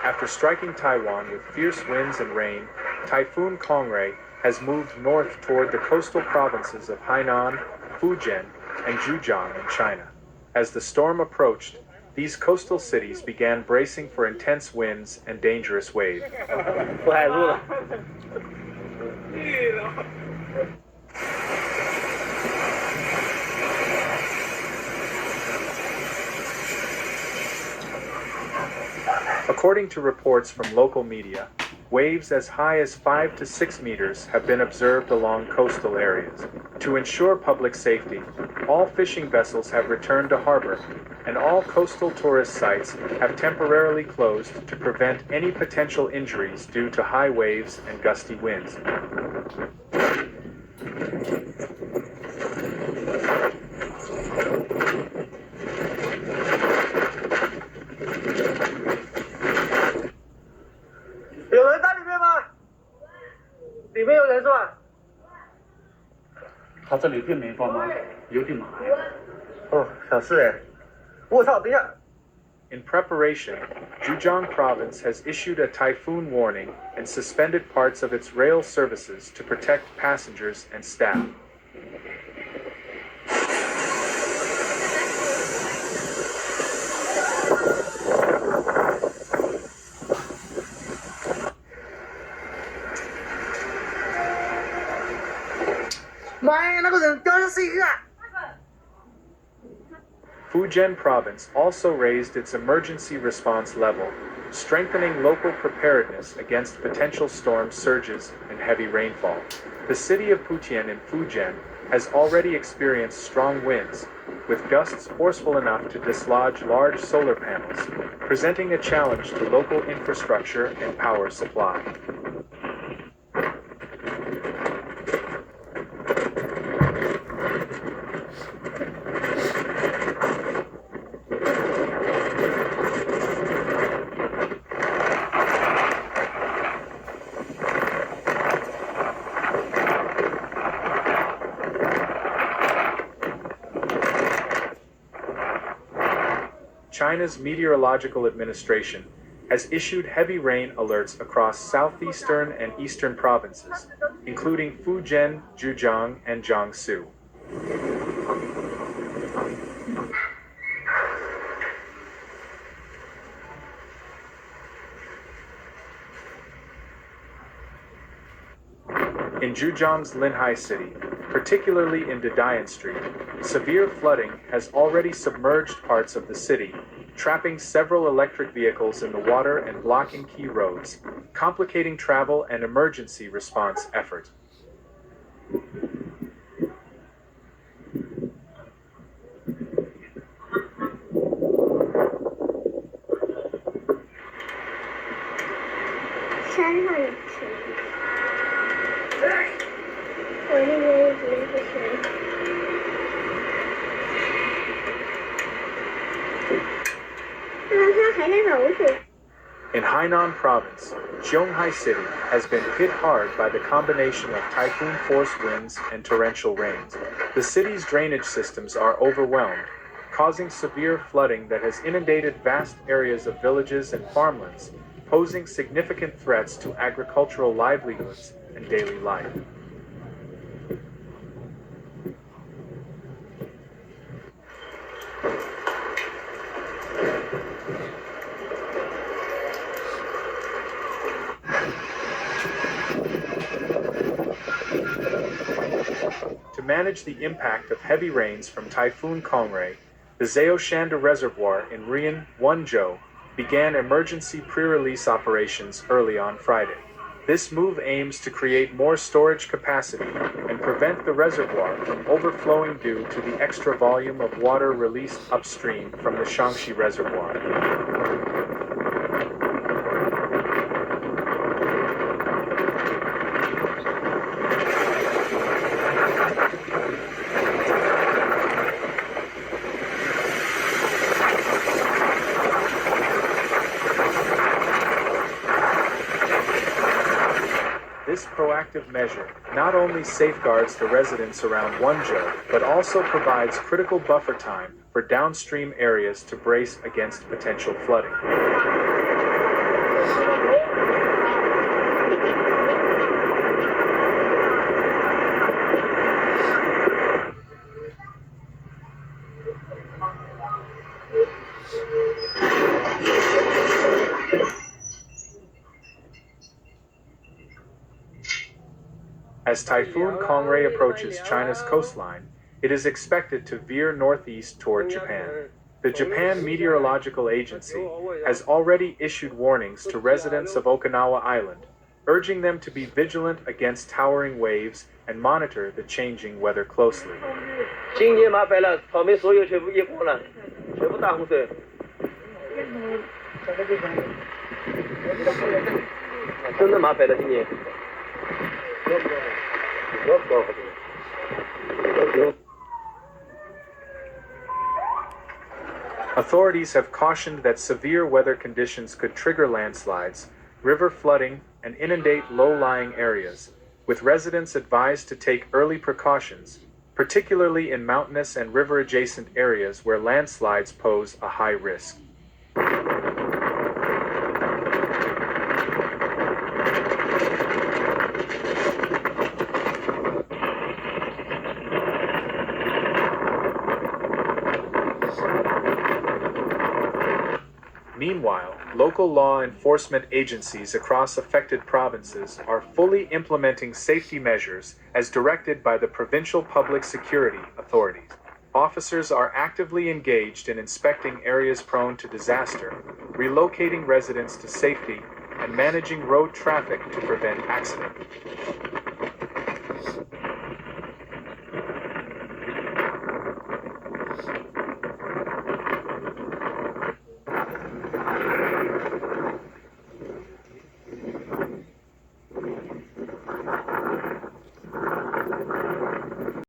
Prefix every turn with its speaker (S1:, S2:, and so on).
S1: After striking Taiwan with fierce winds and rain, Typhoon Kongray has moved north toward the coastal provinces of Hainan, Fujian, and Zhejiang in China. As the storm approached, these coastal cities began bracing for intense winds and dangerous waves. According to reports from local media, waves as high as 5 to 6 meters have been observed along coastal areas. To ensure public safety, all fishing vessels have returned to harbor, and all coastal tourist sites have temporarily closed to prevent any potential injuries due to high waves and gusty winds. In preparation, Zhejiang Province has issued a typhoon warning and suspended parts of its rail services to protect passengers and staff. Fujian Province also raised its emergency response level, strengthening local preparedness against potential storm surges and heavy rainfall. The city of Putian in Fujian has already experienced strong winds, with gusts forceful enough to dislodge large solar panels, presenting a challenge to local infrastructure and power supply. China's Meteorological Administration has issued heavy rain alerts across southeastern and eastern provinces, including Fujian, Zhejiang, and Jiangsu. In Zhejiang's Linhai City, particularly in Dadayan Street, severe flooding has already submerged parts of the city, trapping several electric vehicles in the water and blocking key roads, complicating travel and emergency response efforts. In Hainan Province, Zhonghai City has been hit hard by the combination of typhoon-force winds and torrential rains. The city's drainage systems are overwhelmed, causing severe flooding that has inundated vast areas of villages and farmlands, posing significant threats to agricultural livelihoods and daily life. To manage the impact of heavy rains from Typhoon Kongray, the Zaoshanda Reservoir in Rian, Wenzhou, began emergency pre-release operations early on Friday. This move aims to create more storage capacity and prevent the reservoir from overflowing due to the extra volume of water released upstream from the Shangxi Reservoir. This proactive proactive measure, not only safeguards the residents around Wonjo, but also provides critical buffer time for downstream areas to brace against potential flooding. As Typhoon Kongray approaches China's coastline, it is expected to veer northeast toward Japan. The Japan Meteorological Agency has already issued warnings to residents of Okinawa Island, urging them to be vigilant against towering waves and monitor the changing weather closely.
S2: 今年麻烦了，草莓所有全部淹光了，全部大洪水。真的麻烦了，今年。
S1: Authorities have cautioned that severe weather conditions could trigger landslides, river flooding, and inundate low-lying areas, with residents advised to take early precautions, particularly in mountainous and river-adjacent areas where landslides pose a high risk. Meanwhile, local law enforcement agencies across affected provinces are fully implementing safety measures as directed by the provincial public security authorities. Officers are actively engaged in inspecting areas prone to disaster, relocating residents to safety, and managing road traffic to prevent accidents.